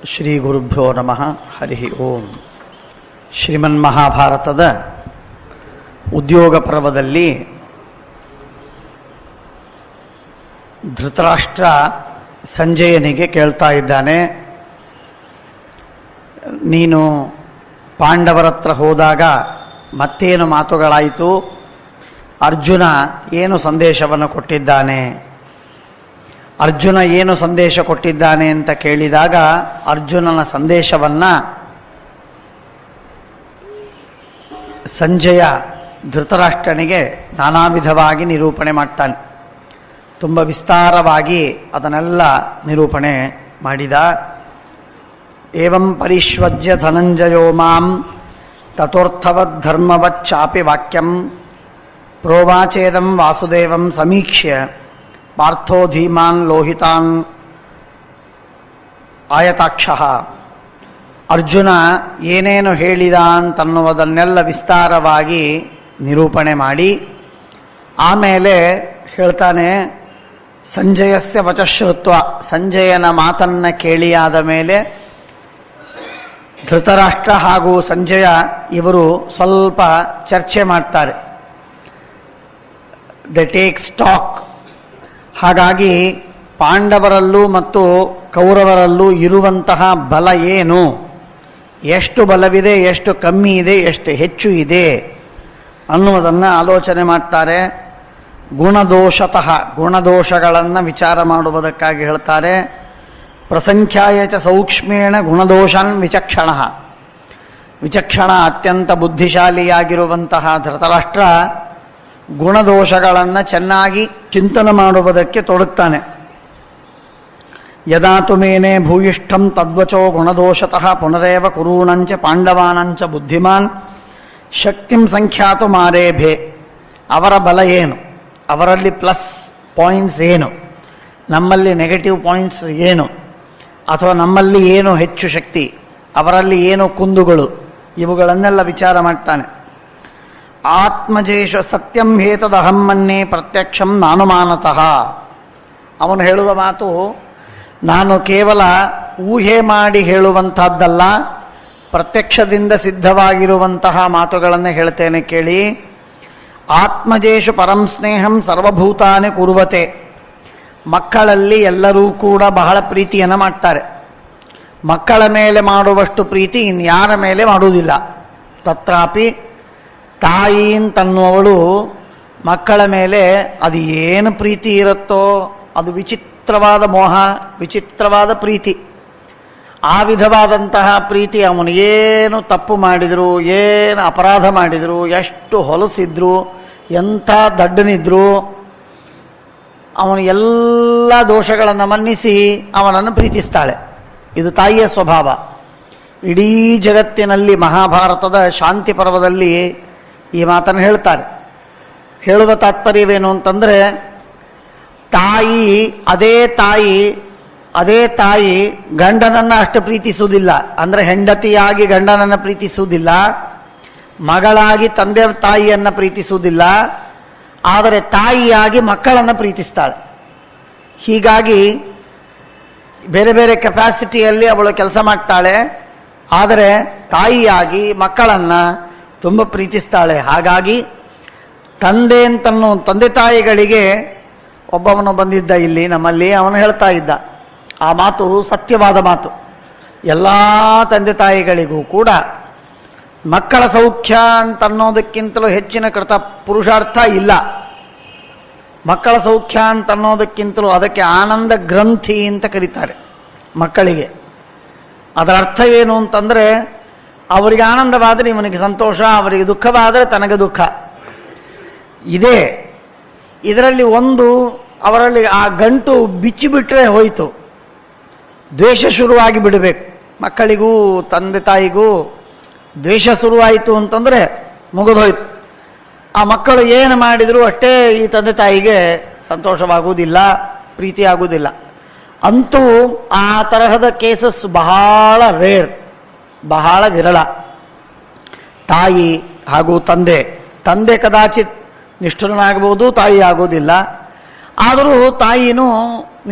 ಶ್ರೀ ಗುರುಭ್ಯೋ ನಮಃ. ಹರಿ ಓಂ. ಶ್ರೀಮನ್ಮಹಾಭಾರತದ ಉದ್ಯೋಗ ಪರ್ವದಲ್ಲಿ ಧೃತರಾಷ್ಟ್ರ ಸಂಜಯನಿಗೆ ಕೇಳ್ತಾ ಇದ್ದಾನೆ, ನೀನು ಪಾಂಡವರ ಹತ್ರ ಹೋದಾಗ ಮತ್ತೇನು ಮಾತುಗಳಾಯಿತು? ಅರ್ಜುನ ಏನು ಸಂದೇಶವನ್ನು ಕೊಟ್ಟಿದ್ದಾನೆ? ಅರ್ಜುನ ಏನು ಸಂದೇಶ ಕೊಟ್ಟಿದ್ದಾನೆ ಅಂತ ಕೇಳಿದಾಗ ಅರ್ಜುನನ ಸಂದೇಶವನ್ನು ಸಂಜಯ ಧೃತರಾಷ್ಟ್ರನಿಗೆ ನಾನಾ ವಿಧವಾಗಿ ನಿರೂಪಣೆ ಮಾಡ್ತಾನೆ. ತುಂಬ ವಿಸ್ತಾರವಾಗಿ ಅದನ್ನೆಲ್ಲ ನಿರೂಪಣೆ ಮಾಡಿದ. ಏವಂ ಪರಿಶ್ವಜ್ಯ ಧನಂಜಯೋ ಮಾಂ ತಥೋರ್ಥವದ್ಧರ್ಮವಚ್ಚಾಪಿ ವಾಕ್ಯಂ ಪ್ರೋವಾಚೇದಂ ವಾಸುದೇವಂ ಸಮೀಕ್ಷ್ಯ ಪಾರ್ಥೋ ಧೀಮಾನ್ ಲೋಹಿತಾನ್ ಆಯತಾಕ್ಷಃ. ಅರ್ಜುನ ಏನೇನು ಹೇಳಿದ ಅಂತನ್ನುವುದನ್ನೆಲ್ಲ ವಿಸ್ತಾರವಾಗಿ ನಿರೂಪಣೆ ಮಾಡಿ ಆಮೇಲೆ ಹೇಳ್ತಾನೆ, ಸಂಜಯಸ್ಯ ವಚಶ್ರುತ್ವ, ಸಂಜಯನ ಮಾತನ್ನ ಕೇಳಿಯಾದ ಮೇಲೆ ಧೃತರಾಷ್ಟ್ರ ಹಾಗೂ ಸಂಜಯ ಇವರು ಸ್ವಲ್ಪ ಚರ್ಚೆ ಮಾಡ್ತಾರೆ. ದೆ ಟೇಕ್ ಸ್ಟಾಕ್. ಹಾಗಾಗಿ ಪಾಂಡವರಲ್ಲೂ ಮತ್ತು ಕೌರವರಲ್ಲೂ ಇರುವಂತಹ ಬಲ ಏನು, ಎಷ್ಟು ಬಲವಿದೆ, ಎಷ್ಟು ಕಮ್ಮಿ ಇದೆ, ಎಷ್ಟು ಹೆಚ್ಚು ಇದೆ ಅನ್ನುವುದನ್ನು ಆಲೋಚನೆ ಮಾಡ್ತಾರೆ. ಗುಣದೋಷತಃ, ಗುಣದೋಷಗಳನ್ನು ವಿಚಾರ ಮಾಡುವುದಕ್ಕಾಗಿ ಹೇಳ್ತಾರೆ. ಪ್ರಸಂಖ್ಯಾಯ ಚ ಸೂಕ್ಷ್ಮೇಣ ಗುಣದೋಷಾನ್ ವಿಚಕ್ಷಣ. ವಿಚಕ್ಷಣ, ಅತ್ಯಂತ ಬುದ್ಧಿಶಾಲಿಯಾಗಿರುವಂತಹ ಧೃತರಾಷ್ಟ್ರ ಗುಣದೋಷಗಳನ್ನು ಚೆನ್ನಾಗಿ ಚಿಂತನೆ ಮಾಡುವುದಕ್ಕೆ ತೊಡಗ್ತಾನೆ. ಯದಾ ತುಮೇನೆ ಭೂಯಿಷ್ಠಂ ತದ್ವಚೋ ಗುಣದೋಷತಃ ಪುನರೇವ ಕುರೂಣಂಚ ಪಾಂಡವಾನಂಚ ಬುದ್ಧಿಮಾನ್ ಶಕ್ತಿಂ ಸಂಖ್ಯಾತು ಮಾರೇಭೆ. ಅವರ ಬಲ ಏನು, ಅವರಲ್ಲಿ ಪ್ಲಸ್ ಪಾಯಿಂಟ್ಸ್ ಏನು, ನಮ್ಮಲ್ಲಿ ನೆಗೆಟಿವ್ ಪಾಯಿಂಟ್ಸ್ ಏನು, ಅಥವಾ ನಮ್ಮಲ್ಲಿ ಏನು ಹೆಚ್ಚು ಶಕ್ತಿ, ಅವರಲ್ಲಿ ಏನು ಕುಂದುಗಳು, ಇವುಗಳನ್ನೆಲ್ಲ ವಿಚಾರ ಮಾಡ್ತಾನೆ. ಆತ್ಮಜೇಶ ಸತ್ಯಂ ಹೇತದಹಂ ಮನ್ಯೆ ಪ್ರತ್ಯಕ್ಷಂ ನಾನುಮಾನತಃ. ಅವನು ಹೇಳುವ ಮಾತು ನಾನು ಕೇವಲ ಊಹೆ ಮಾಡಿ ಹೇಳುವಂತಹದ್ದಲ್ಲ, ಪ್ರತ್ಯಕ್ಷದಿಂದ ಸಿದ್ಧವಾಗಿರುವಂತಹ ಮಾತುಗಳನ್ನು ಹೇಳ್ತೇನೆ ಕೇಳಿ. ಆತ್ಮಜೇಶು ಪರಂ ಸ್ನೇಹಂ ಸರ್ವಭೂತಾನಿ ಕುರುವತೆ. ಮಕ್ಕಳಲ್ಲಿ ಎಲ್ಲರೂ ಕೂಡ ಬಹಳ ಪ್ರೀತಿಯನ್ನು ಮಾಡ್ತಾರೆ. ಮಕ್ಕಳ ಮೇಲೆ ಮಾಡುವಷ್ಟು ಪ್ರೀತಿ ಇನ್ಯಾರ ಮೇಲೆ ಮಾಡುವುದಿಲ್ಲ. ತತ್ರಾಪಿ ತಾಯಿ ಅಂತನ್ನುವವಳು ಮಕ್ಕಳ ಮೇಲೆ ಅದು ಏನು ಪ್ರೀತಿ ಇರುತ್ತೋ ಅದು ವಿಚಿತ್ರವಾದ ಮೋಹ, ವಿಚಿತ್ರವಾದ ಪ್ರೀತಿ. ಆ ವಿಧವಾದಂತಹ ಪ್ರೀತಿ ಅವನು ಏನು ತಪ್ಪು ಮಾಡಿದ್ರು, ಏನು ಅಪರಾಧ ಮಾಡಿದ್ರು, ಎಷ್ಟು ಹೊಲಸಿದ್ರು, ಎಂಥ ದಡ್ಡನಿದ್ರು ಅವನು ಎಲ್ಲ ದೋಷಗಳನ್ನು ಮನ್ನಿಸಿ ಅವನನ್ನು ಪ್ರೀತಿಸ್ತಾಳೆ. ಇದು ತಾಯಿಯ ಸ್ವಭಾವ. ಇಡೀ ಜಗತ್ತಿನಲ್ಲಿ ಮಹಾಭಾರತದ ಶಾಂತಿ ಪರ್ವದಲ್ಲಿ ಈ ಮಾತನ್ನು ಹೇಳ್ತಾರೆ. ಹೇಳುವ ತಾತ್ಪರ್ಯವೇನು ಅಂತಂದರೆ, ಅದೇ ತಾಯಿ ಗಂಡನನ್ನು ಅಷ್ಟು ಪ್ರೀತಿಸುವುದಿಲ್ಲ. ಅಂದರೆ ಹೆಂಡತಿಯಾಗಿ ಗಂಡನನ್ನು ಪ್ರೀತಿಸುವುದಿಲ್ಲ, ಮಗಳಾಗಿ ತಂದೆ ತಾಯಿಯನ್ನು ಪ್ರೀತಿಸುವುದಿಲ್ಲ, ಆದರೆ ತಾಯಿಯಾಗಿ ಮಕ್ಕಳನ್ನು ಪ್ರೀತಿಸ್ತಾಳೆ. ಹೀಗಾಗಿ ಬೇರೆ ಬೇರೆ ಕೆಪಾಸಿಟಿಯಲ್ಲಿ ಅವಳು ಕೆಲಸ ಮಾಡ್ತಾಳೆ, ಆದರೆ ತಾಯಿಯಾಗಿ ಮಕ್ಕಳನ್ನು ತುಂಬ ಪ್ರೀತಿಸ್ತಾಳೆ. ಹಾಗಾಗಿ ತಂದೆ ತಾಯಿಗಳಿಗೆ ಒಬ್ಬವನು ಬಂದಿದ್ದ ಇಲ್ಲಿ ನಮ್ಮಲ್ಲಿ, ಅವನು ಹೇಳ್ತಾ ಇದ್ದ ಆ ಮಾತು ಸತ್ಯವಾದ ಮಾತು. ಎಲ್ಲ ತಂದೆ ತಾಯಿಗಳಿಗೂ ಕೂಡ ಮಕ್ಕಳ ಸೌಖ್ಯ ಅಂತನ್ನೋದಕ್ಕಿಂತಲೂ ಹೆಚ್ಚಿನ ಪುರುಷಾರ್ಥ ಇಲ್ಲ. ಮಕ್ಕಳ ಸೌಖ್ಯ ಅಂತನ್ನೋದಕ್ಕಿಂತಲೂ ಅದಕ್ಕೆ ಆನಂದ ಗ್ರಂಥಿ ಅಂತ ಕರೀತಾರೆ ಮಕ್ಕಳಿಗೆ. ಅದರ ಅರ್ಥ ಏನು ಅಂತಂದರೆ, ಅವರಿಗೆ ಆನಂದವಾದರೆ ಇವನಿಗೆ ಸಂತೋಷ, ಅವರಿಗೆ ದುಃಖವಾದರೆ ತನಗೆ ದುಃಖ. ಇದೇ ಇದರಲ್ಲಿ ಒಂದು, ಅವರಲ್ಲಿ ಆ ಗಂಟು ಬಿಚ್ಚಿಬಿಟ್ರೆ ಹೋಯಿತು, ದ್ವೇಷ ಶುರುವಾಗಿ ಬಿಡಬೇಕು. ಮಕ್ಕಳಿಗೂ ತಂದೆ ತಾಯಿಗೂ ದ್ವೇಷ ಶುರುವಾಯಿತು ಅಂತಂದರೆ ಮುಗಿದೋಯ್ತು. ಆ ಮಕ್ಕಳು ಏನು ಮಾಡಿದರೂ ಅಷ್ಟೇ ಈ ತಂದೆ ತಾಯಿಗೆ ಸಂತೋಷವಾಗುವುದಿಲ್ಲ, ಪ್ರೀತಿ ಆಗುವುದಿಲ್ಲ. ಅಂತೂ ಆ ತರಹದ ಕೇಸಸ್ ಬಹಳ ರೇರ್, ಬಹಳ ವಿರಳ. ತಾಯಿ ಹಾಗೂ ತಂದೆ ಕದಾಚಿತ್ ನಿಷ್ಠುರನಾಗಬಹುದು, ತಾಯಿ ಆಗೋದಿಲ್ಲ. ಆದರೂ ತಾಯಿನೂ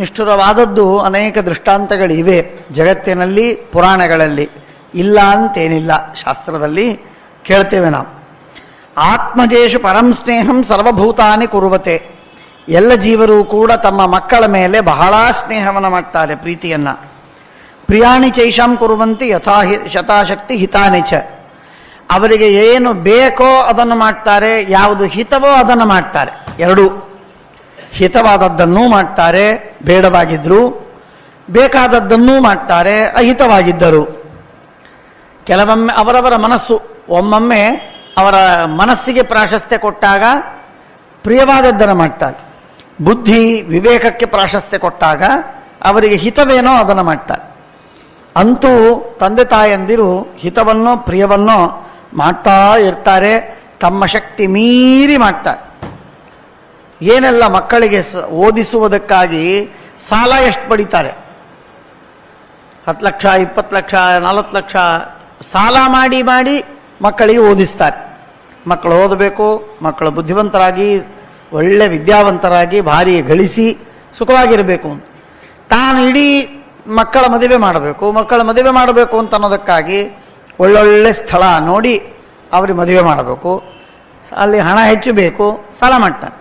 ನಿಷ್ಠುರವಾದದ್ದು ಅನೇಕ ದೃಷ್ಟಾಂತಗಳಿವೆ ಜಗತ್ತಿನಲ್ಲಿ, ಪುರಾಣಗಳಲ್ಲಿ. ಇಲ್ಲ ಅಂತೇನಿಲ್ಲ, ಶಾಸ್ತ್ರದಲ್ಲಿ ಕೇಳ್ತೇವೆ ನಾವು. ಆತ್ಮಜೇಷು ಪರಂ ಸ್ನೇಹಂ ಸರ್ವಭೂತಾನಿ ಕುರುವತೆ. ಎಲ್ಲ ಜೀವರು ಕೂಡ ತಮ್ಮ ಮಕ್ಕಳ ಮೇಲೆ ಬಹಳ ಸ್ನೇಹವನ್ನು ಮಾಡ್ತಾರೆ, ಪ್ರೀತಿಯನ್ನ. ಪ್ರಿಯಾಣಿ ಚೈಷಾಂ ಕುರುವಂತಿ ಶತಾಶಕ್ತಿ ಹಿತಾನಿ ಚ. ಅವರಿಗೆ ಏನು ಬೇಕೋ ಅದನ್ನು ಮಾಡ್ತಾರೆ, ಯಾವುದು ಹಿತವೋ ಅದನ್ನು ಮಾಡ್ತಾರೆ. ಎರಡೂ, ಹಿತವಾದದ್ದನ್ನೂ ಮಾಡ್ತಾರೆ ಬೇಡವಾಗಿದ್ರು, ಬೇಕಾದದ್ದನ್ನೂ ಮಾಡ್ತಾರೆ ಅಹಿತವಾಗಿದ್ದರು. ಕೆಲವೊಮ್ಮೆ ಅವರವರ ಮನಸ್ಸು, ಒಮ್ಮೊಮ್ಮೆ ಅವರ ಮನಸ್ಸಿಗೆ ಪ್ರಾಶಸ್ತ್ಯ ಕೊಟ್ಟಾಗ ಪ್ರಿಯವಾದದ್ದನ್ನು ಮಾಡ್ತಾರೆ, ಬುದ್ಧಿ ವಿವೇಕಕ್ಕೆ ಪ್ರಾಶಸ್ತ್ಯ ಕೊಟ್ಟಾಗ ಅವರಿಗೆ ಹಿತವೇನೋ ಅದನ್ನು ಮಾಡ್ತಾರೆ. ಅಂತೂ ತಂದೆ ತಾಯಂದಿರು ಹಿತವನ್ನೋ ಪ್ರಿಯವನ್ನೋ ಮಾಡ್ತಾ ಇರ್ತಾರೆ, ತಮ್ಮ ಶಕ್ತಿ ಮೀರಿ ಮಾಡ್ತಾರೆ. ಏನೆಲ್ಲ ಮಕ್ಕಳಿಗೆ ಓದಿಸುವುದಕ್ಕಾಗಿ ಸಾಲ ಎಷ್ಟು ಪಡಿತಾರೆ, 10 ಲಕ್ಷ 20 ಲಕ್ಷ 40 ಲಕ್ಷ ಸಾಲ ಮಾಡಿ ಮಾಡಿ ಮಕ್ಕಳಿಗೆ ಓದಿಸ್ತಾರೆ. ಮಕ್ಕಳು ಓದಬೇಕು, ಮಕ್ಕಳು ಬುದ್ಧಿವಂತರಾಗಿ ಒಳ್ಳೆ ವಿದ್ಯಾವಂತರಾಗಿ ಭಾರಿ ಗಳಿಸಿ ಸುಖವಾಗಿರಬೇಕು ಅಂತ. ತಾನು ಇಡೀ ಮಕ್ಕಳ ಮದುವೆ ಮಾಡಬೇಕು ಅಂತ ಅನ್ನೋದಕ್ಕಾಗಿ ಒಳ್ಳೊಳ್ಳೆ ಸ್ಥಳ ನೋಡಿ ಅವ್ರಿಗೆ ಮದುವೆ ಮಾಡಬೇಕು, ಅಲ್ಲಿ ಹಣ ಹೆಚ್ಚು ಬೇಕು, ಸಾಲ ಮಾಡ್ತಾನೆ.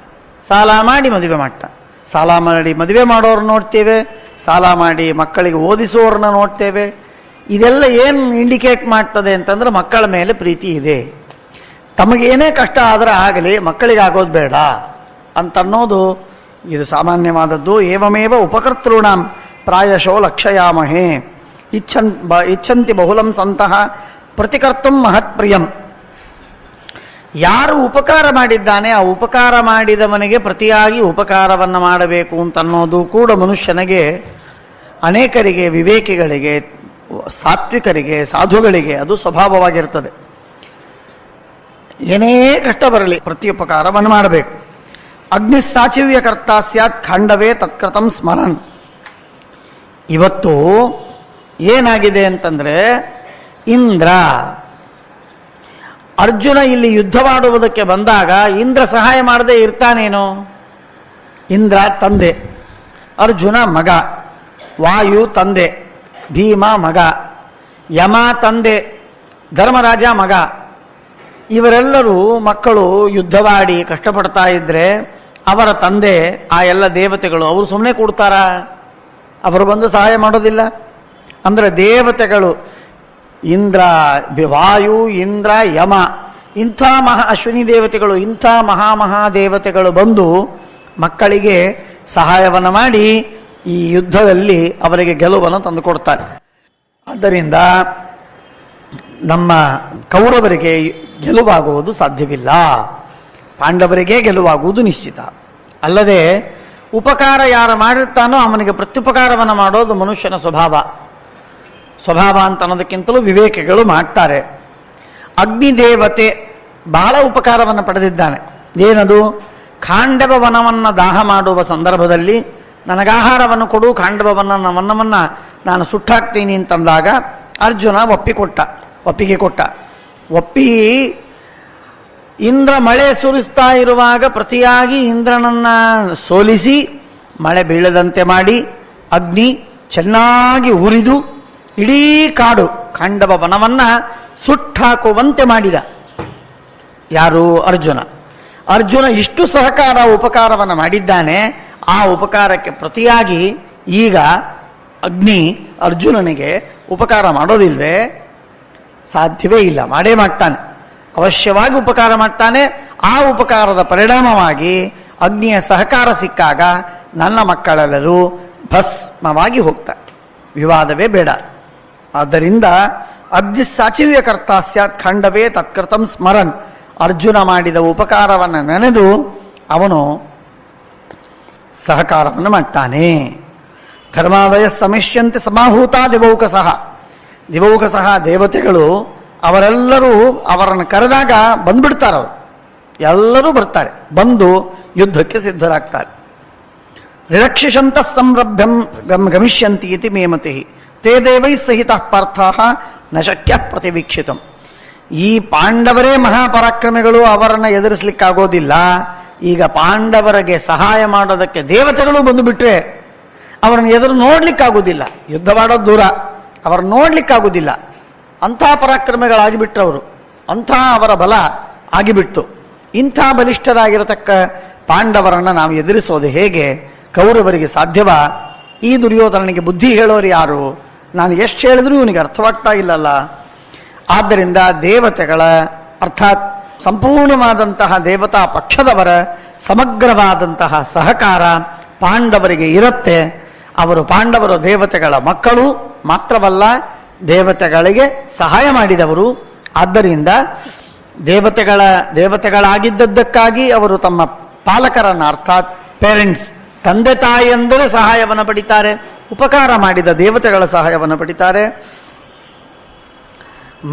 ಸಾಲ ಮಾಡಿ ಮದುವೆ ಮಾಡ್ತಾನೆ. ಸಾಲ ಮಾಡಿ ಮದುವೆ ಮಾಡೋರನ್ನ ನೋಡ್ತೇವೆ, ಸಾಲ ಮಾಡಿ ಮಕ್ಕಳಿಗೆ ಓದಿಸುವವ್ರನ್ನ ನೋಡ್ತೇವೆ. ಇದೆಲ್ಲ ಏನು ಇಂಡಿಕೇಟ್ ಮಾಡ್ತದೆ ಅಂತಂದ್ರೆ ಮಕ್ಕಳ ಮೇಲೆ ಪ್ರೀತಿ ಇದೆ. ತಮಗೇನೇ ಕಷ್ಟ ಆದರೆ ಆಗಲಿ, ಮಕ್ಕಳಿಗೆ ಆಗೋದು ಬೇಡ ಅಂತನ್ನೋದು ಇದು ಸಾಮಾನ್ಯವಾದದ್ದು. ಏವಮೇವ ಉಪಕರ್ತೃಣಾಂ ಪ್ರಾಯಶೋ ಲಕ್ಷಯಾಮಹೇ ಇಚ್ಛಂತಿ ಬಹುಲಂ ಸಂತಹ ಪ್ರತಿಕರ್ತುಂ ಮಹತ್ಪ್ರಿಯಂ. ಯಾರು ಉಪಕಾರ ಮಾಡಿದ್ದಾನೆ ಆ ಉಪಕಾರ ಮಾಡಿದವನಿಗೆ ಪ್ರತಿಯಾಗಿ ಉಪಕಾರವನ್ನು ಮಾಡಬೇಕು ಅಂತನ್ನೋದು ಕೂಡ ಮನುಷ್ಯನಿಗೆ, ಅನೇಕರಿಗೆ, ವಿವೇಕಿಗಳಿಗೆ, ಸಾತ್ವಿಕರಿಗೆ, ಸಾಧುಗಳಿಗೆ ಅದು ಸ್ವಭಾವವಾಗಿರ್ತದೆ. ಏನೇ ಕಷ್ಟ ಬರಲಿ ಪ್ರತಿ ಉಪಕಾರವನ್ನು ಮಾಡಬೇಕು. ಅಗ್ನಿ ಸಾಚಿವ್ಯ ಕರ್ತ ಸ್ಯಾತ್ ಖಂಡವೇ ತತ್ಕೃತಂ ಸ್ಮರನ್. ಇವತ್ತು ಏನಾಗಿದೆ ಅಂತಂದ್ರೆ, ಇಂದ್ರ ಅರ್ಜುನ ಇಲ್ಲಿ ಯುದ್ಧವಾಡುವುದಕ್ಕೆ ಬಂದಾಗ ಇಂದ್ರ ಸಹಾಯ ಮಾಡದೆ ಇರ್ತಾನೇನೋ? ಇಂದ್ರ ತಂದೆ, ಅರ್ಜುನ ಮಗ, ವಾಯು ತಂದೆ, ಭೀಮ ಮಗ, ಯಮ ತಂದೆ, ಧರ್ಮರಾಜ ಮಗ. ಇವರೆಲ್ಲರೂ ಮಕ್ಕಳು ಯುದ್ಧವಾಡಿ ಕಷ್ಟಪಡ್ತಾ ಇದ್ರೆ ಅವರ ತಂದೆ, ಆ ಎಲ್ಲ ದೇವತೆಗಳು ಅವರು ಸುಮ್ಮನೆ ಕೊಡ್ತಾರ? ಅವರು ಬಂದು ಸಹಾಯ ಮಾಡೋದಿಲ್ಲ. ಅಂದ್ರೆ ದೇವತೆಗಳು, ಇಂದ್ರ, ವಾಯು, ಇಂದ್ರ, ಯಮ, ಇಂಥ ಅಶ್ವಿನಿ ದೇವತೆಗಳು, ಇಂಥ ಮಹಾದೇವತೆಗಳು ಬಂದು ಮಕ್ಕಳಿಗೆ ಸಹಾಯವನ್ನು ಮಾಡಿ ಈ ಯುದ್ಧದಲ್ಲಿ ಅವರಿಗೆ ಗೆಲುವನ್ನು ತಂದುಕೊಡ್ತಾರೆ. ಆದ್ದರಿಂದ ನಮ್ಮ ಕೌರವರಿಗೆ ಗೆಲುವಾಗುವುದು ಸಾಧ್ಯವಿಲ್ಲ, ಪಾಂಡವರಿಗೆ ಗೆಲುವಾಗುವುದು ನಿಶ್ಚಿತ. ಅಲ್ಲದೆ ಉಪಕಾರ ಯಾರು ಮಾಡಿರ್ತಾನೋ ಅವನಿಗೆ ಪ್ರತ್ಯುಪಕಾರವನ್ನು ಮಾಡೋದು ಮನುಷ್ಯನ ಸ್ವಭಾವ ಅಂತ ಅನ್ನೋದಕ್ಕಿಂತಲೂ ವಿವೇಕಿಗಳು ಮಾಡ್ತಾರೆ. ಅಗ್ನಿದೇವತೆ ಬಹಳ ಉಪಕಾರವನ್ನು ಪಡೆದಿದ್ದಾನೆ. ಏನದು? ಖಾಂಡವ ವನವನ್ನು ದಾಹ ಮಾಡುವ ಸಂದರ್ಭದಲ್ಲಿ ನನಗಾಹಾರವನ್ನು ಕೊಡು, ಖಾಂಡವ ವನವನ್ನ ನಾನು ಸುಟ್ಟಾಕ್ತೀನಿ ಅಂತಂದಾಗ ಅರ್ಜುನ ಒಪ್ಪಿಗೆ ಕೊಟ್ಟ. ಇಂದ್ರ ಮಳೆ ಸುರಿಸ್ತಾ ಇರುವಾಗ ಪ್ರತಿಯಾಗಿ ಇಂದ್ರನನ್ನ ಸೋಲಿಸಿ ಮಳೆ ಬೀಳದಂತೆ ಮಾಡಿ ಅಗ್ನಿ ಚೆನ್ನಾಗಿ ಉರಿದು ಇಡೀ ಕಾಡು ಖಾಂಡವ ವನವನ್ನ ಸುಟ್ಟಾಕುವಂತೆ ಮಾಡಿದ. ಯಾರು? ಅರ್ಜುನ ಇಷ್ಟು ಉಪಕಾರವನ್ನು ಮಾಡಿದ್ದಾನೆ. ಆ ಉಪಕಾರಕ್ಕೆ ಪ್ರತಿಯಾಗಿ ಈಗ ಅಗ್ನಿ ಅರ್ಜುನನಿಗೆ ಉಪಕಾರ ಮಾಡೋದಿಲ್ವೇ? ಸಾಧ್ಯವೇ ಇಲ್ಲ. ಮಾಡೇ ಮಾಡ್ತಾನೆ, ಅವಶ್ಯವಾಗಿ ಉಪಕಾರ ಮಾಡ್ತಾನೆ. ಆ ಉಪಕಾರದ ಪರಿಣಾಮವಾಗಿ ಅಗ್ನಿಯ ಸಹಕಾರ ಸಿಕ್ಕಾಗ ನನ್ನ ಮಕ್ಕಳೆಲ್ಲರೂ ಭಸ್ಮವಾಗಿ ಹೋಗ್ತಾರೆ, ವಿವಾದವೇ ಬೇಡ. ಆದ್ದರಿಂದ ಅಗ್ನಿ ಸಾಚಿವ್ಯ ಕರ್ತ ಸ್ಯಾತ್ ಖಂಡವೇ ತತ್ಕೃತಂ ಸ್ಮರನ್. ಅರ್ಜುನ ಮಾಡಿದ ಉಪಕಾರವನ್ನು ನೆನೆದು ಅವನು ಸಹಕಾರವನ್ನು ಮಾಡ್ತಾನೆ. ಧರ್ಮಾದಯ ಸಮಿಷ್ಯಂತೆ ಸಮಾಹೂತ ದಿವೌಕಸಃ ದೇವತೆಗಳು ಅವರೆಲ್ಲರೂ ಅವರನ್ನು ಕರೆದಾಗ ಬಂದ್ಬಿಡ್ತಾರೆ. ಎಲ್ಲರೂ ಬರ್ತಾರೆ, ಬಂದು ಯುದ್ಧಕ್ಕೆ ಸಿದ್ಧರಾಗ್ತಾರೆ. ರಿರಕ್ಷಿಷಂತ ಸಂರಭ್ಯಂ ಗಮಿಷ್ಯಂತಿ ಇತಿ ಮೇಮತಿ ತೇ ದೇವೈ ಸಹಿತ ಪಾರ್ಥ ನ ಶಕ್ಯ ಪ್ರತಿವೀಕ್ಷಿತಂ. ಈ ಪಾಂಡವರೇ ಮಹಾಪರಾಕ್ರಮಿಗಳು, ಅವರನ್ನು ಎದುರಿಸಲಿಕ್ಕಾಗೋದಿಲ್ಲ. ಈಗ ಪಾಂಡವರಿಗೆ ಸಹಾಯ ಮಾಡೋದಕ್ಕೆ ದೇವತೆಗಳು ಬಂದು ಬಿಟ್ರೆ ಅವರನ್ನು ಎದುರು ನೋಡ್ಲಿಕ್ಕಾಗುವುದಿಲ್ಲ. ಯುದ್ಧವಾಡೋದು ದೂರ, ಅವರು ನೋಡ್ಲಿಕ್ಕಾಗುವುದಿಲ್ಲ. ಅಂಥ ಪರಾಕ್ರಮಿಗಳಾಗಿಬಿಟ್ರವರು, ಅಂಥ ಅವರ ಬಲ ಆಗಿಬಿಟ್ಟು. ಇಂಥ ಬಲಿಷ್ಠರಾಗಿರತಕ್ಕ ಪಾಂಡವರನ್ನು ನಾವು ಎದುರಿಸೋದು ಹೇಗೆ? ಕೌರವರಿಗೆ ಸಾಧ್ಯವಾ? ಈ ದುರ್ಯೋಧನನಿಗೆ ಬುದ್ಧಿ ಹೇಳೋರು ಯಾರು? ನಾನು ಎಷ್ಟು ಹೇಳಿದ್ರೂ ಇವನಿಗೆ ಅರ್ಥವಾಗ್ತಾ ಇಲ್ಲಲ್ಲ. ಆದ್ದರಿಂದ ದೇವತೆಗಳ ಅರ್ಥಾತ್ ಸಂಪೂರ್ಣವಾದಂತಹ ದೇವತಾ ಪಕ್ಷದವರ ಸಮಗ್ರವಾದಂತಹ ಸಹಕಾರ ಪಾಂಡವರಿಗೆ ಇರುತ್ತೆ. ಅವರು ಪಾಂಡವರು ದೇವತೆಗಳ ಮಕ್ಕಳು ಮಾತ್ರವಲ್ಲ, ದೇವತೆಗಳಿಗೆ ಸಹಾಯ ಮಾಡಿದವರು. ಆದ್ದರಿಂದ ದೇವತೆಗಳಾಗಿದ್ದದ್ದಕ್ಕಾಗಿ ಅವರು ತಮ್ಮ ಪಾಲಕರನ್ನು ಅರ್ಥಾತ್ ಪೇರೆಂಟ್ಸ್, ತಂದೆ ತಾಯಿಯಂದರೆ ಸಹಾಯವನ್ನು ಪಡಿತಾರೆ, ಉಪಕಾರ ಮಾಡಿದ ದೇವತೆಗಳ ಸಹಾಯವನ್ನು ಪಡಿತಾರೆ.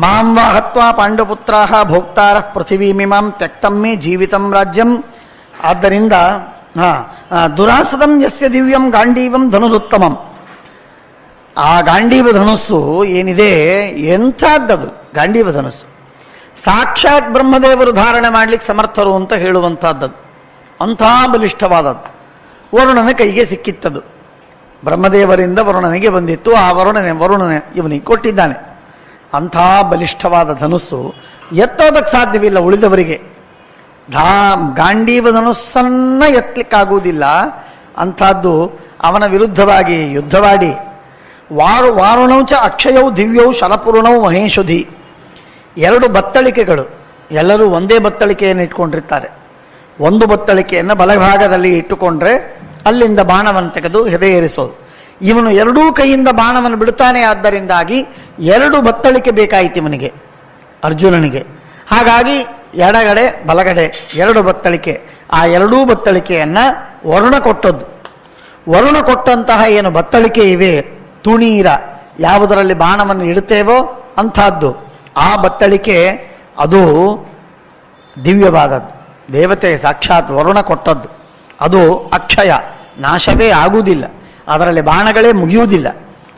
ಮಾಂ ವಾ ಹತ್ವಾ ಪಾಂಡಪುತ್ರಾಹ ಭೋಕ್ತಾರ ಪೃಥಿವೀಮಿಮಾಂ ತ್ಯಕ್ತಂ ಮೇ ಜೀವಿತಂ ರಾಜ್ಯಂ. ಆದ್ದರಿಂದ ದುರಾಸದಂ ಯಸ್ಯ ದಿವ್ಯಂ ಗಾಂಡೀವಂ ಧನುರುತ್ತಮಂ. ಆ ಗಾಂಡೀವ ಧನುಸ್ಸು ಏನಿದೆ ಎಂಥದ್ದದು ಗಾಂಡೀವ ಧನುಸ್ಸು. ಸಾಕ್ಷಾತ್ ಬ್ರಹ್ಮದೇವರು ಧಾರಣೆ ಮಾಡ್ಲಿಕ್ಕೆ ಸಮರ್ಥರು ಅಂತ ಹೇಳುವಂಥದ್ದದು. ಅಂಥ ಬಲಿಷ್ಠವಾದದ್ದು. ವರುಣನ ಕೈಗೆ ಸಿಕ್ಕಿತ್ತದು. ಬ್ರಹ್ಮದೇವರಿಂದ ವರುಣನಿಗೆ ಬಂದಿತ್ತು. ಆ ವರುಣನೆ ಇವನಿಗೆ ಕೊಟ್ಟಿದ್ದಾನೆ. ಅಂಥ ಬಲಿಷ್ಠವಾದ ಧನುಸ್ಸು ಎತ್ತೋದಕ್ಕೆ ಸಾಧ್ಯವಿಲ್ಲ ಉಳಿದವರಿಗೆ. ಗಾಂಡೀವ ಧನುಸ್ಸನ್ನ ಎತ್ತಲಿಕ್ಕಾಗುವುದಿಲ್ಲ. ಅಂಥದ್ದು ಅವನ ವಿರುದ್ಧವಾಗಿ ಯುದ್ಧವಾಡಿ ವಾರುಣೌಚ ಅಕ್ಷಯೌ ದಿವ್ಯೌ ಶರಪೂರ್ಣೌ ಮಹೇಶುಧಿ. ಎರಡು ಬತ್ತಳಿಕೆಗಳು, ಎಲ್ಲರೂ ಒಂದೇ ಬತ್ತಳಿಕೆಯನ್ನು ಇಟ್ಕೊಂಡಿರ್ತಾರೆ. ಒಂದು ಬತ್ತಳಿಕೆಯನ್ನು ಬಲಭಾಗದಲ್ಲಿ ಇಟ್ಟುಕೊಂಡ್ರೆ ಅಲ್ಲಿಂದ ಬಾಣವನ್ನು ತೆಗೆದು ಹೆದೆಯೇರಿಸೋದು. ಇವನು ಎರಡೂ ಕೈಯಿಂದ ಬಾಣವನ್ನು ಬಿಡುತ್ತಾನೆ. ಆದ್ದರಿಂದಾಗಿ ಎರಡು ಬತ್ತಳಿಕೆ ಬೇಕಾಯಿತು ಇವನಿಗೆ, ಅರ್ಜುನನಿಗೆ. ಹಾಗಾಗಿ ಎಡಗಡೆ ಬಲಗಡೆ ಎರಡು ಬತ್ತಳಿಕೆ. ಆ ಎರಡೂ ಬತ್ತಳಿಕೆಯನ್ನು ವರುಣ ಕೊಟ್ಟದ್ದು. ವರುಣ ಕೊಟ್ಟಂತಹ ಏನು ಬತ್ತಳಿಕೆ ಇವೆ, ತುಣೀರ, ಯಾವುದರಲ್ಲಿ ಬಾಣವನ್ನು ಇಡುತ್ತೇವೋ ಅಂಥದ್ದು, ಆ ಬತ್ತಳಿಕೆ ಅದು ದಿವ್ಯವಾದದ್ದು. ದೇವತೆ ಸಾಕ್ಷಾತ್ ವರುಣ ಕೊಟ್ಟದ್ದು. ಅದು ಅಕ್ಷಯ, ನಾಶವೇ ಆಗುವುದಿಲ್ಲ. ಅದರಲ್ಲಿ ಬಾಣಗಳೇ ಮುಗಿಯುವುದಿಲ್ಲ.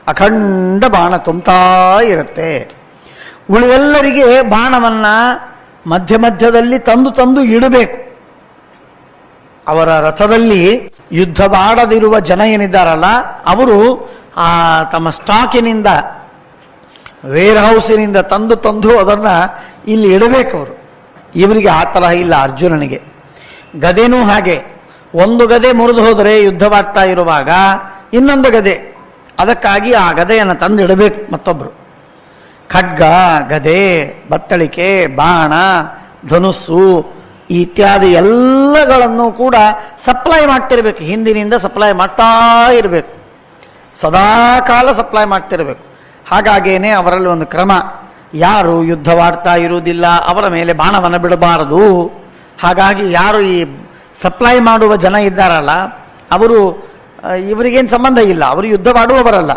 ಅಖಂಡ ಬಾಣ ತುಂಬ್ತಾ ಇರುತ್ತೆ. ಉಳಿದೆಲ್ಲರಿಗೆ ಬಾಣವನ್ನ ಮಧ್ಯ ಮಧ್ಯದಲ್ಲಿ ತಂದು ಇಡಬೇಕು. ಅವರ ರಥದಲ್ಲಿ ಯುದ್ಧವಾಡದಿರುವ ಜನ ಏನಿದ್ದಾರಲ್ಲ, ಅವರು ತಮ್ಮ ಸ್ಟಾಕಿನಿಂದ, ವೇರ್ ಹೌಸಿನಿಂದ ತಂದು ಅದನ್ನು ಇಲ್ಲಿ ಇಡಬೇಕು ಅವರು. ಇವರಿಗೆ ಆ ತರಹ ಇಲ್ಲ. ಅರ್ಜುನನಿಗೆ ಗದೆನೂ ಹಾಗೆ. ಒಂದು ಗದೆ ಮುರಿದು ಹೋದರೆ ಯುದ್ಧವಾಗ್ತಾ ಇರುವಾಗ ಇನ್ನೊಂದು ಗದೆ, ಅದಕ್ಕಾಗಿ ಆ ಗದೆಯನ್ನು ತಂದಿಡಬೇಕು ಮತ್ತೊಬ್ಬರು. ಖಡ್ಗ, ಗದೆ, ಬತ್ತಳಿಕೆ, ಬಾಣ, ಧನುಸ್ಸು ಇತ್ಯಾದಿ ಎಲ್ಲಗಳನ್ನು ಕೂಡ ಸಪ್ಲೈ ಮಾಡ್ತಿರ್ಬೇಕು. ಹಿಂದಿನಿಂದ ಸಪ್ಲೈ ಮಾಡ್ತಾ ಇರಬೇಕು, ಸದಾಕಾಲ ಸಪ್ಲೈ ಮಾಡ್ತಿರ್ಬೇಕು. ಹಾಗಾಗೇನೆ ಅವರಲ್ಲಿ ಒಂದು ಕ್ರಮ. ಯಾರು ಯುದ್ಧವಾಡ್ತಾ ಇರುವುದಿಲ್ಲ ಅವರ ಮೇಲೆ ಬಾಣವನ್ನು ಬಿಡಬಾರದು. ಹಾಗಾಗಿ ಯಾರು ಈ ಸಪ್ಲೈ ಮಾಡುವ ಜನ ಇದ್ದಾರಲ್ಲ, ಅವರು ಇವರಿಗೇನು ಸಂಬಂಧ ಇಲ್ಲ, ಅವರು ಯುದ್ಧವಾಡುವವರಲ್ಲ,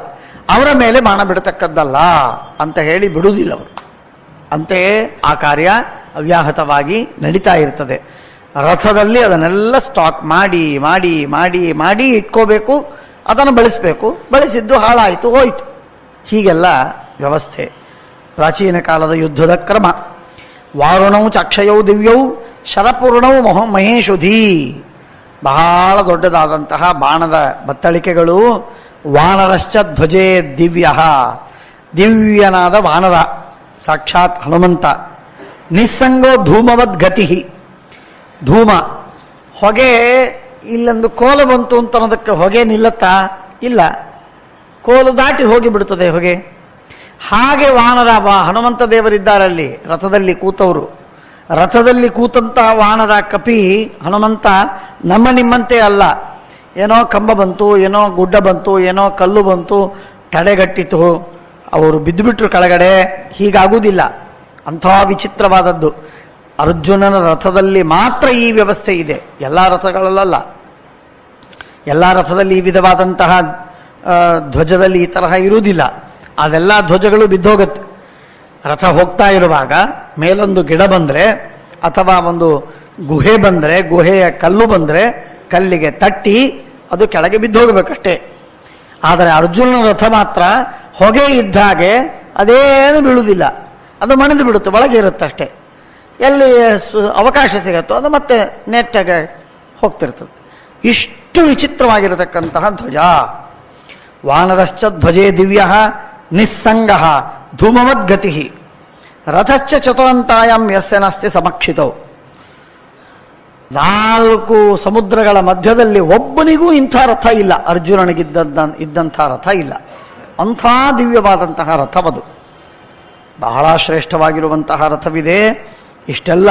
ಅವರ ಮೇಲೆ ಬಾಣ ಬಿಡತಕ್ಕದ್ದಲ್ಲ ಅಂತ ಹೇಳಿ ಬಿಡುವುದಿಲ್ಲ ಅವರು. ಅಂತೆಯೇ ಆ ಕಾರ್ಯ ಅವ್ಯಾಹತವಾಗಿ ನಡೀತಾ ಇರ್ತದೆ. ರಥದಲ್ಲಿ ಅದನ್ನೆಲ್ಲ ಸ್ಟಾಕ್ ಮಾಡಿ ಮಾಡಿ ಮಾಡಿ ಮಾಡಿ ಇಟ್ಕೋಬೇಕು, ಅದನ್ನು ಬಳಸಬೇಕು. ಬಳಸಿದ್ದು ಹಾಳಾಯಿತು, ಹೋಯಿತು. ಹೀಗೆಲ್ಲ ವ್ಯವಸ್ಥೆ ಪ್ರಾಚೀನ ಕಾಲದ ಯುದ್ಧದ ಕ್ರಮ. ವಾರುಣೌ ಚಕ್ಷಯೌ ದಿವ್ಯೌ ಶರಪೂರ್ಣೌ ಮಹೇಶುಧಿ. ಬಹಳ ದೊಡ್ಡದಾದಂತಹ ಬಾಣದ ಬತ್ತಳಿಕೆಗಳು. ವಾನರಶ್ಚ ಧ್ವಜೇ ದಿವ್ಯ, ದಿವ್ಯನಾದ ವಾನರ ಸಾಕ್ಷಾತ್ ಹನುಮಂತ. ನಿಸ್ಸಂಗೋ ಧೂಮವದ್ ಗತಿ. ಧೂಮ, ಹೊಗೆ, ಇಲ್ಲೊಂದು ಕೋಲು ಬಂತು ಅಂತ ಅನ್ನೋದಕ್ಕೆ ಹೊಗೆ ನಿಲ್ಲತ್ತಾ? ಇಲ್ಲ, ಕೋಲು ದಾಟಿ ಹೋಗಿ ಬಿಡುತ್ತದೆ ಹೊಗೆ. ಹಾಗೆ ವಾನರ, ಹನುಮಂತ ದೇವರಿದ್ದಾರಲ್ಲಿ ರಥದಲ್ಲಿ ಕೂತವರು. ರಥದಲ್ಲಿ ಕೂತಂತಹ ವಾನರ ಕಪಿ ಹನುಮಂತ ನಮ್ಮ ನಿಮ್ಮಂತೆ ಅಲ್ಲ. ಏನೋ ಕಂಬ ಬಂತು, ಏನೋ ಗುಡ್ಡ ಬಂತು, ಏನೋ ಕಲ್ಲು ಬಂತು, ತಡೆಗಟ್ಟಿತು, ಅವರು ಬಿದ್ದುಬಿಟ್ರು ಕೆಳಗಡೆ. ಹೀಗಾಗುವುದಿಲ್ಲ. ಅಂಥ ವಿಚಿತ್ರವಾದದ್ದು. ಅರ್ಜುನನ ರಥದಲ್ಲಿ ಮಾತ್ರ ಈ ವ್ಯವಸ್ಥೆ ಇದೆ, ಎಲ್ಲ ರಥಗಳಲ್ಲ. ಎಲ್ಲ ರಥದಲ್ಲಿ ಈ ವಿಧವಾದಂತಹ ಧ್ವಜದಲ್ಲಿ ಈ ತರಹ ಇರುವುದಿಲ್ಲ. ಅದೆಲ್ಲ ಧ್ವಜಗಳು ಬಿದ್ದೋಗುತ್ತೆ. ರಥ ಹೋಗ್ತಾ ಇರುವಾಗ ಮೇಲೊಂದು ಗಿಡ ಬಂದರೆ ಅಥವಾ ಒಂದು ಗುಹೆ ಬಂದರೆ, ಗುಹೆಯ ಕಲ್ಲು ಬಂದರೆ ಕಲ್ಲಿಗೆ ತಟ್ಟಿ ಅದು ಕೆಳಗೆ ಬಿದ್ದೋಗಬೇಕಷ್ಟೇ. ಆದರೆ ಅರ್ಜುನನ ರಥ ಮಾತ್ರ ಹೊಗೆ ಇದ್ದಾಗೆ ಅದೇನು ಬೀಳುವುದಿಲ್ಲ, ಅದು ಮಣಿದು ಬಿಡುತ್ತೆ, ಒಳಗೆ ಇರುತ್ತೆ ಅಷ್ಟೇ. ಎಲ್ಲಿ ಅವಕಾಶ ಸಿಗುತ್ತೋ ಅದು ಮತ್ತೆ ನೆಟ್ಟಾಗೆ ಹೋಗ್ತಿರ್ತದೆ. ಇಷ್ಟು ವಿಚಿತ್ರವಾಗಿರತಕ್ಕಂತಹ ಧ್ವಜ ವಾನರಶ್ಚ ಧ್ವಜೇ ದಿವ್ಯ ನಿಸ್ಸಂಗ ಧೂಮವದ್ಗತಿ ರಥಶ್ಚ ಚತುರಂತಾಯಂ ಯಸ್ಯ ನಾಸ್ತಿ ಸಮಕ್ಷಿತೌ. 4 ಸಮುದ್ರಗಳ ಮಧ್ಯದಲ್ಲಿ ಒಬ್ಬನಿಗೂ ಇಂಥ ರಥ ಇಲ್ಲ. ಇದ್ದಂಥ ರಥ ಇಲ್ಲ. ಅಂಥ ದಿವ್ಯವಾದಂತಹ ರಥವದು. ಬಹಳ ಶ್ರೇಷ್ಠವಾಗಿರುವಂತಹ ರಥವಿದೆ. ಇಷ್ಟೆಲ್ಲ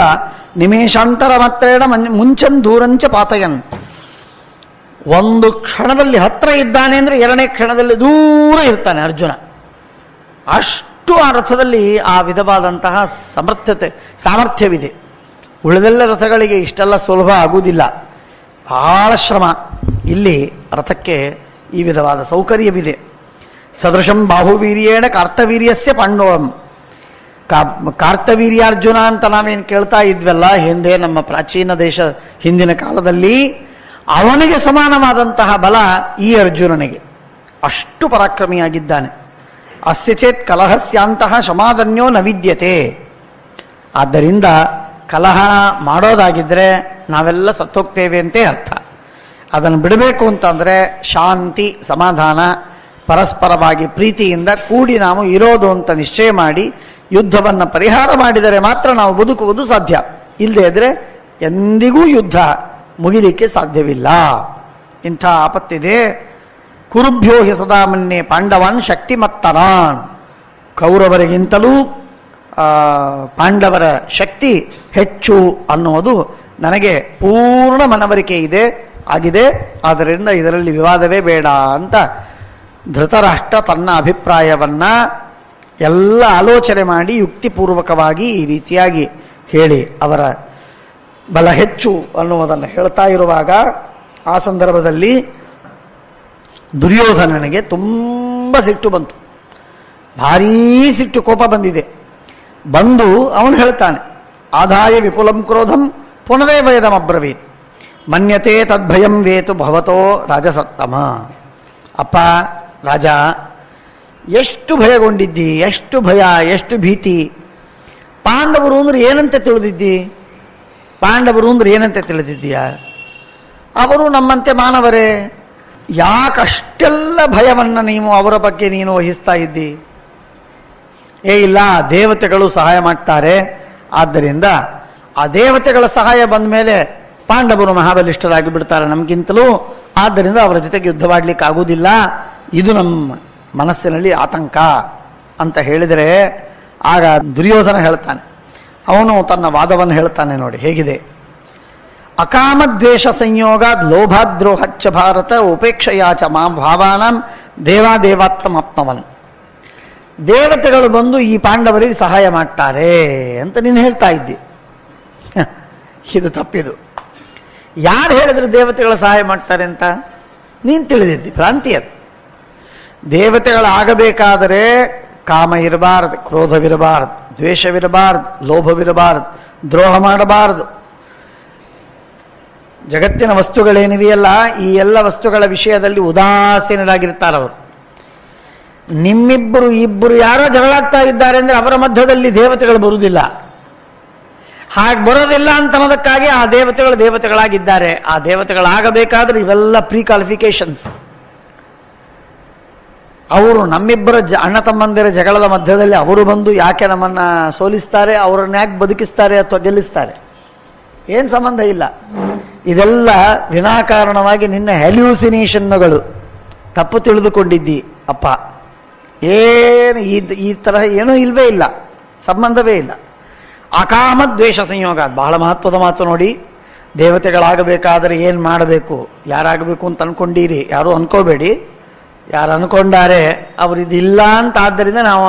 ನಿಮೇಶಾಂತರ ಮಾತ್ರೇಣ ಮುಂಚನ್ ದೂರಂಚ ಪಾತಯನ್. ಒಂದು ಕ್ಷಣದಲ್ಲಿ ಹತ್ರ ಇದ್ದಾನೆ ಅಂದರೆ 2ನೇ ಕ್ಷಣದಲ್ಲಿ ದೂರ ಇರ್ತಾನೆ ಅರ್ಜುನ. ಅಷ್ಟು ಆ ರಥದಲ್ಲಿ ಆ ವಿಧವಾದಂತಹ ಸಾಮರ್ಥ್ಯವಿದೆ. ಉಳಿದೆಲ್ಲ ರಥಗಳಿಗೆ ಇಷ್ಟೆಲ್ಲ ಸುಲಭ ಆಗುವುದಿಲ್ಲ, ಬಹಳ ಶ್ರಮ. ಇಲ್ಲಿ ರಥಕ್ಕೆ ಈ ವಿಧವಾದ ಸೌಕರ್ಯವಿದೆ. ಸದೃಶಂ ಬಾಹುವೀರ್ಯೇಣ ಕಾರ್ತವೀರ್ಯಸ್ಯ ಪಾಂಡವಂ. ಕಾರ್ತವೀರ್ಯಾರ್ಜುನ ಅಂತ ನಾವೇನು ಕೇಳ್ತಾ ಇದ್ವಲ್ಲ ಹಿಂದೆ ನಮ್ಮ ಪ್ರಾಚೀನ ಹಿಂದಿನ ಕಾಲದಲ್ಲಿ, ಅವನಿಗೆ ಸಮಾನವಾದಂತಹ ಬಲ ಈ ಅರ್ಜುನನಿಗೆ. ಅಷ್ಟು ಪರಾಕ್ರಮಿಯಾಗಿದ್ದಾನೆ. ಅಸ್ಯ ಚೇತ್ ಕಲಹಸ್ಯಾಂತಹ ಶಮಾದನ್ಯೋ ನ ವಿದ್ಯತೆ. ಆದ್ದರಿಂದ ಕಲಹ ಮಾಡೋದಾಗಿದ್ರೆ ನಾವೆಲ್ಲ ಸತ್ತೋಗ್ತೇವೆ ಅಂತೇ ಅರ್ಥ. ಅದನ್ನು ಬಿಡಬೇಕು ಅಂತಂದರೆ ಶಾಂತಿ, ಸಮಾಧಾನ, ಪರಸ್ಪರವಾಗಿ ಪ್ರೀತಿಯಿಂದ ಕೂಡಿ ನಾವು ಇರೋದು ಅಂತ ನಿಶ್ಚಯ ಮಾಡಿ ಯುದ್ಧವನ್ನು ಪರಿಹಾರ ಮಾಡಿದರೆ ಮಾತ್ರ ನಾವು ಬದುಕುವುದು ಸಾಧ್ಯ. ಇಲ್ಲದೆ ಇದ್ರೆ ಎಂದಿಗೂ ಯುದ್ಧ ಮುಗಿಲಿಕ್ಕೆ ಸಾಧ್ಯವಿಲ್ಲ. ಇಂಥ ಆಪತ್ತಿದೆ. ಕುರುಭ್ಯೋ ಹಿ ಸದಾ ಮನ್ಯೆ ಪಾಂಡವಾನ್ ಶಕ್ತಿಮತ್ತರಾನ್. ಕೌರವರಿಗಿಂತಲೂ ಪಾಂಡವರ ಶಕ್ತಿ ಹೆಚ್ಚು ಅನ್ನುವುದು ನನಗೆ ಪೂರ್ಣ ಮನವರಿಕೆ ಆಗಿದೆ. ಆದ್ದರಿಂದ ಇದರಲ್ಲಿ ವಿವಾದವೇ ಬೇಡ ಅಂತ ಧೃತರಾಷ್ಟ್ರ ತನ್ನ ಅಭಿಪ್ರಾಯವನ್ನ ಎಲ್ಲ ಆಲೋಚನೆ ಮಾಡಿ ಯುಕ್ತಿಪೂರ್ವಕವಾಗಿ ಈ ರೀತಿಯಾಗಿ ಹೇಳಿ ಅವರ ಬಲ ಹೆಚ್ಚು ಅನ್ನುವುದನ್ನು ಹೇಳ್ತಾ ಇರುವಾಗ ಆ ಸಂದರ್ಭದಲ್ಲಿ ದುರ್ಯೋಧನನಿಗೆ ತುಂಬ ಸಿಟ್ಟು ಬಂತು. ಭಾರೀ ಸಿಟ್ಟು, ಕೋಪ ಬಂದಿದೆ. ಬಂದು ಅವನು ಹೇಳ್ತಾನೆ, ಆದಾಯ ವಿಪುಲಂ ಕ್ರೋಧಂ ಪುನರೇವಯದಮಬ್ರವೀತ್ ಮನ್ಯತೆ ತದ್ಭಯಂ ವೇತು ಭವತೋ ರಾಜಸತ್ತಮ. ಅಪ್ಪ ರಾಜ, ಎಷ್ಟು ಭಯಗೊಂಡಿದ್ದಿ, ಎಷ್ಟು ಭಯ, ಎಷ್ಟು ಭೀತಿ. ಪಾಂಡವರು ಅಂದ್ರೆ ಏನಂತೆ ತಿಳಿದಿದ್ದಿ? ಪಾಂಡವರು ಅಂದ್ರೆ ಏನಂತೆ ತಿಳಿದಿದ್ದೀಯಾ? ಅವರು ನಮ್ಮಂತೆ ಮಾನವರೇ. ಯಾಕಷ್ಟೆಲ್ಲ ಭಯವನ್ನು ನೀವು ಅವರ ಬಗ್ಗೆ ನೀನು ವಹಿಸ್ತಾ ಇದ್ದಿ? ಇಲ್ಲ, ದೇವತೆಗಳು ಸಹಾಯ ಮಾಡ್ತಾರೆ, ಆದ್ದರಿಂದ ಆ ದೇವತೆಗಳ ಸಹಾಯ ಬಂದ ಮೇಲೆ ಪಾಂಡವರು ಮಹಾಬಲಿಷ್ಠರಾಗಿ ಬಿಡ್ತಾರೆ ನಮಗಿಂತಲೂ, ಆದ್ದರಿಂದ ಅವರ ಜೊತೆಗೆ ಯುದ್ಧ ಮಾಡಲಿಕ್ಕೆ ಆಗುವುದಿಲ್ಲ. ಇದು ನಮ್ಮ ಮನಸ್ಸಿನಲ್ಲಿ ಆತಂಕ ಅಂತ ಹೇಳಿದರೆ ಆಗ ದುರ್ಯೋಧನ ಹೇಳ್ತಾನೆ, ಅವನು ತನ್ನ ವಾದವನ್ನು ಹೇಳ್ತಾನೆ. ನೋಡಿ ಹೇಗಿದೆ. ಅಕಾಮದ್ವೇಷ ಸಂಯೋಗ ಲೋಭಾದ್ರೋಹಚ್ಚ ಭಾರತ ಉಪೇಕ್ಷಯಾಚ ಮಾಂ ಭಾವಾನಾಂ ದೇವಾದೇವಾತ್ಮಪ್ನವನ್. ದೇವತೆಗಳು ಬಂದು ಈ ಪಾಂಡವರಿಗೆ ಸಹಾಯ ಮಾಡ್ತಾರೆ ಅಂತ ನೀನು ಹೇಳ್ತಾ ಇದ್ದಿ. ಇದು ತಪ್ಪಿದು. ಯಾರು ಹೇಳಿದ್ರೆ ದೇವತೆಗಳ ಸಹಾಯ ಮಾಡ್ತಾರೆ ಅಂತ ನೀನು ತಿಳಿದಿದ್ದಿ, ಭ್ರಾಂತಿ ಅದು. ದೇವತೆಗಳಾಗಬೇಕಾದರೆ ಕಾಮ ಇರಬಾರದು, ಕ್ರೋಧವಿರಬಾರದು, ದ್ವೇಷವಿರಬಾರದು, ಲೋಭವಿರಬಾರದು, ದ್ರೋಹ ಮಾಡಬಾರದು. ಜಗತ್ತಿನ ವಸ್ತುಗಳೇನಿವೆಯಲ್ಲ, ಈ ಎಲ್ಲ ವಸ್ತುಗಳ ವಿಷಯದಲ್ಲಿ ಉದಾಸೀನರಾಗಿರ್ತಾರವರು. ಇಬ್ಬರು ಯಾರೋ ಜಗಳಾಗ್ತಾ ಇದ್ದಾರೆ ಅಂದರೆ ಅವರ ಮಧ್ಯದಲ್ಲಿ ದೇವತೆಗಳು ಬರುವುದಿಲ್ಲ. ಹಾಗೆ ಬರೋದಿಲ್ಲ ಅಂತ ಅನ್ನೋದಕ್ಕಾಗಿ ಆ ದೇವತೆಗಳಾಗಿದ್ದಾರೆ. ಆ ದೇವತೆಗಳಾಗಬೇಕಾದ್ರೆ ಇವೆಲ್ಲ ಪ್ರೀ ಕ್ವಾಲಿಫಿಕೇಶನ್ಸ್. ಅವರು ನಮ್ಮಿಬ್ಬರ ಅಣ್ಣ ತಮ್ಮಂದಿರ ಜಗಳದ ಮಧ್ಯದಲ್ಲಿ ಅವರು ಬಂದು ಯಾಕೆ ನಮ್ಮನ್ನ ಸೋಲಿಸ್ತಾರೆ, ಅವರನ್ನ ಯಾಕೆ ಬದುಕಿಸ್ತಾರೆ ಅಥವಾ ಗೆಲ್ಲಿಸ್ತಾರೆ? ಏನು ಸಂಬಂಧ ಇಲ್ಲ. ಇದೆಲ್ಲ ವಿನಾಕಾರಣವಾಗಿ ನಿನ್ನ ಹ್ಯಾಲ್ಯೂಸಿನೇಷನ್ಗಳು, ತಪ್ಪು ತಿಳಿದುಕೊಂಡಿದ್ದಿ ಅಪ್ಪ. ಏನು ಈ ತರಹ ಏನೂ ಇಲ್ವೇ ಇಲ್ಲ, ಸಂಬಂಧವೇ ಇಲ್ಲ. ಅಕಾಮ ದ್ವೇಷ ಸಂಯೋಗ ಬಹಳ ಮಹತ್ವದ ಮಾತು ನೋಡಿ. ದೇವತೆಗಳಾಗಬೇಕಾದರೆ ಏನು ಮಾಡಬೇಕು, ಯಾರಾಗಬೇಕು ಅಂತ ಅನ್ಕೊಂಡಿರಿ, ಯಾರು ಅನ್ಕೋಬೇಡಿ. ಯಾರು ಅನ್ಕೊಂಡಾರೆ ಅವರು ಇದಿಲ್ಲ ಅಂತ, ಆದ್ದರಿಂದ ನಾವು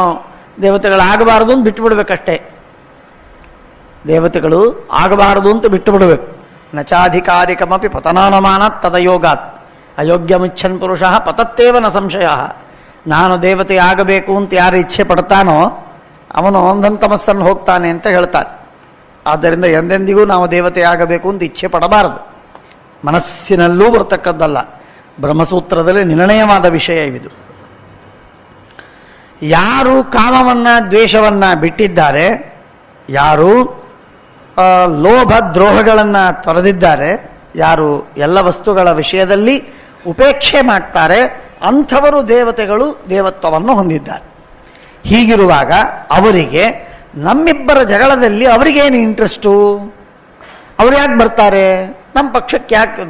ದೇವತೆಗಳಾಗಬಾರದು ಅಂತ ಬಿಟ್ಟು ಬಿಡ್ಬೇಕಷ್ಟೇ. ದೇವತೆಗಳು ಆಗಬಾರದು ಅಂತ ಬಿಟ್ಟು ಬಿಡಬೇಕು. ನಚಾಧಿಕಾರಿಕಮಪಿ ಪತನಾನಮಾನಾತ್ ತದಯೋಗಾತ್ ಅಯೋಗ್ಯಮಿಚ್ಛನ್ ಪುರುಷ ಪತತ್ತೇವ ನ ಸಂಶಯ. ನಾನು ದೇವತೆ ಆಗಬೇಕು ಅಂತ ಯಾರು ಇಚ್ಛೆ ಪಡ್ತಾನೋ ಅವನು ಒಂದಂತಮಸ್ಸನ್ನು ಹೋಗ್ತಾನೆ ಅಂತ ಹೇಳ್ತಾನೆ. ಆದ್ದರಿಂದ ಎಂದೆಂದಿಗೂ ನಾವು ದೇವತೆ ಆಗಬೇಕು ಅಂತ ಇಚ್ಛೆ ಪಡಬಾರದು. ಮನಸ್ಸಿನಲ್ಲೂ ಬರ್ತಕ್ಕದ್ದಲ್ಲ, ಬ್ರಹ್ಮಸೂತ್ರದಲ್ಲಿ ನಿರ್ಣಯವಾದ ವಿಷಯ ಇವಿದು. ಯಾರು ಕಾಮವನ್ನ ದ್ವೇಷವನ್ನ ಬಿಟ್ಟಿದ್ದಾರೆ, ಯಾರು ಲೋಭ ದ್ರೋಹಗಳನ್ನು ತೊರೆದಿದ್ದಾರೆ, ಯಾರು ಎಲ್ಲ ವಸ್ತುಗಳ ವಿಷಯದಲ್ಲಿ ಉಪೇಕ್ಷೆ ಮಾಡ್ತಾರೆ, ಅಂಥವರು ದೇವತೆಗಳು ದೇವತ್ವವನ್ನು ಹೊಂದಿದ್ದಾರೆ. ಹೀಗಿರುವಾಗ ಅವರಿಗೆ ನಮ್ಮಿಬ್ಬರ ಜಗಳದಲ್ಲಿ ಅವರಿಗೇನು ಇಂಟ್ರೆಸ್ಟು? ಅವ್ರು ಯಾಕೆ ಬರ್ತಾರೆ? ನಮ್ಮ ಪಕ್ಷಕ್ಕೆ ಯಾಕೆ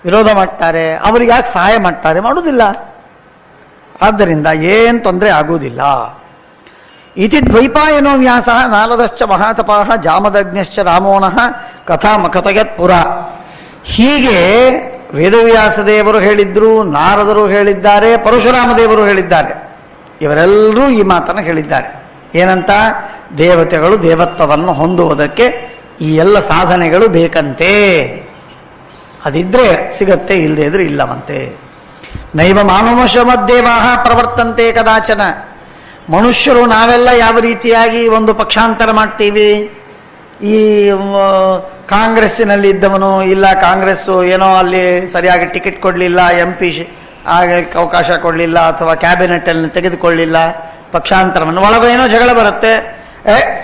ವಿರೋಧ ಮಾಡ್ತಾರೆ? ಅವ್ರಿಗೆ ಯಾಕೆ ಸಹಾಯ ಮಾಡ್ತಾರೆ? ಮಾಡುವುದಿಲ್ಲ. ಆದ್ದರಿಂದ ಏನು ತೊಂದರೆ ಆಗುವುದಿಲ್ಲ. ಇತಿ ದ್ವೈಪಾಯನೋ ವ್ಯಾಸ ನಾರದಶ್ಚ ಮಹಾತಪಾಹ ಜಾಮದಗ್ನಶ್ಚ ರಾಮೋಣಃ ಕಥಾಮಕಥಯತ್ ಪುರ. ಹೀಗೆ ವೇದವ್ಯಾಸ ದೇವರು ಹೇಳಿದ್ರು, ನಾರದರು ಹೇಳಿದ್ದಾರೆ, ಪರಶುರಾಮ ದೇವರು ಹೇಳಿದ್ದಾರೆ. ಇವರೆಲ್ಲರೂ ಈ ಮಾತನ್ನು ಹೇಳಿದ್ದಾರೆ. ಏನಂತ? ದೇವತೆಗಳು ದೇವತ್ವವನ್ನು ಹೊಂದುವುದಕ್ಕೆ ಈ ಎಲ್ಲ ಸಾಧನೆಗಳು ಬೇಕಂತೆ. ಅದಿದ್ರೆ ಸಿಗತ್ತೆ, ಇಲ್ಲದೆ ಇದ್ರೆ ಇಲ್ಲವಂತೆ. ನೈವ ಮಾನವಶಮದ್ದೇವಾಹ ಪ್ರವರ್ತಂತೆ ಕದಾಚನ. ಮನುಷ್ಯರು ನಾವೆಲ್ಲ ಯಾವ ರೀತಿಯಾಗಿ ಒಂದು ಪಕ್ಷಾಂತರ ಮಾಡ್ತೀವಿ. ಈ ಕಾಂಗ್ರೆಸ್ಸಿನಲ್ಲಿ ಇದ್ದವನು, ಇಲ್ಲ ಕಾಂಗ್ರೆಸ್ಸು ಏನೋ ಅಲ್ಲಿ ಸರಿಯಾಗಿ ಟಿಕೆಟ್ ಕೊಡಲಿಲ್ಲ, MP ಆಗಕ್ಕೆ ಅವಕಾಶ ಕೊಡಲಿಲ್ಲ, ಅಥವಾ ಕ್ಯಾಬಿನೆಟಲ್ಲಿ ತೆಗೆದುಕೊಳ್ಳಿಲ್ಲ, ಪಕ್ಷಾಂತರವನ್ನು ಒಳಗೇನೋ ಜಗಳ ಬರುತ್ತೆ.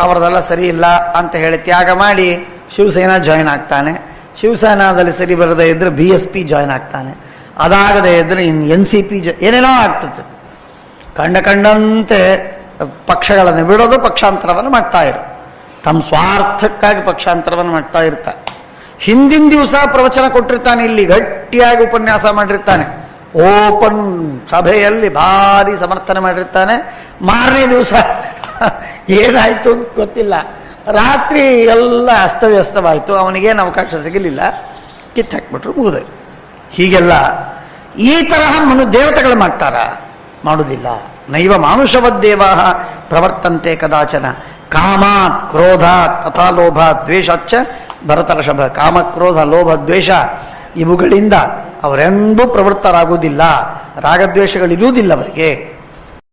ಅವರದೆಲ್ಲ ಸರಿ ಇಲ್ಲ ಅಂತ ಹೇಳಿ ತ್ಯಾಗ ಮಾಡಿ ಶಿವಸೇನಾ ಜಾಯಿನ್ ಆಗ್ತಾನೆ. ಶಿವಸೇನಾದಲ್ಲಿ ಸರಿ ಬರದೇ ಇದ್ರೆ BSP ಜಾಯಿನ್ ಆಗ್ತಾನೆ. ಅದಾಗದೇ ಇದ್ರೆ ಇನ್ನು NCP ಏನೇನೋ ಆಗ್ತದೆ. ಕಂಡಂತೆ ಪಕ್ಷಗಳನ್ನು ಬಿಡೋದು, ಪಕ್ಷಾಂತರವನ್ನು ಮಾಡ್ತಾ ಇರೋದು. ತಮ್ಮ ಸ್ವಾರ್ಥಕ್ಕಾಗಿ ಪಕ್ಷಾಂತರವನ್ನು ಮಾಡ್ತಾ ಇರ್ತಾರೆ. ಹಿಂದಿನ ದಿವಸ ಪ್ರವಚನ ಕೊಟ್ಟಿರ್ತಾನೆ, ಇಲ್ಲಿ ಗಟ್ಟಿಯಾಗಿ ಉಪನ್ಯಾಸ ಮಾಡಿರ್ತಾನೆ, ಓಪನ್ ಸಭೆಯಲ್ಲಿ ಭಾರಿ ಸಮರ್ಥನೆ ಮಾಡಿರ್ತಾನೆ. ಮಾರನೇ ದಿವಸ ಏನಾಯ್ತು ಗೊತ್ತಿಲ್ಲ, ರಾತ್ರಿ ಎಲ್ಲ ಅಸ್ತವ್ಯಸ್ತವಾಯಿತು, ಅವನಿಗೇನು ಅವಕಾಶ ಸಿಗಲಿಲ್ಲ, ಕಿತ್ತಾಕ್ಬಿಟ್ರು, ಮುಗಿದೋಯ್ತು. ಹೀಗೆಲ್ಲ ಈ ತರಹ ದೇವತೆಗಳು ಮಾಡ್ತಾರ? ಮಾಡುವುದಿಲ್ಲ. ನೈವ ಮಾನುಷವದ್ದೇವಾ ಪ್ರವರ್ತಂತೆ ಕದಾಚನ ಕಾಮಾತ್ ಕ್ರೋಧಾತ್ ತಥಾ ಲೋಭಾತ್ ದ್ವೇಷಾಚ್ಚ ಭರತರ್ಷಭ. ಕಾಮ, ಕ್ರೋಧ, ಲೋಭ, ದ್ವೇಷ ಇವುಗಳಿಂದ ಅವರೆಂದೂ ಪ್ರವೃತ್ತರಾಗುವುದಿಲ್ಲ. ರಾಗದ್ವೇಷಗಳಿರುವುದಿಲ್ಲ ಅವರಿಗೆ.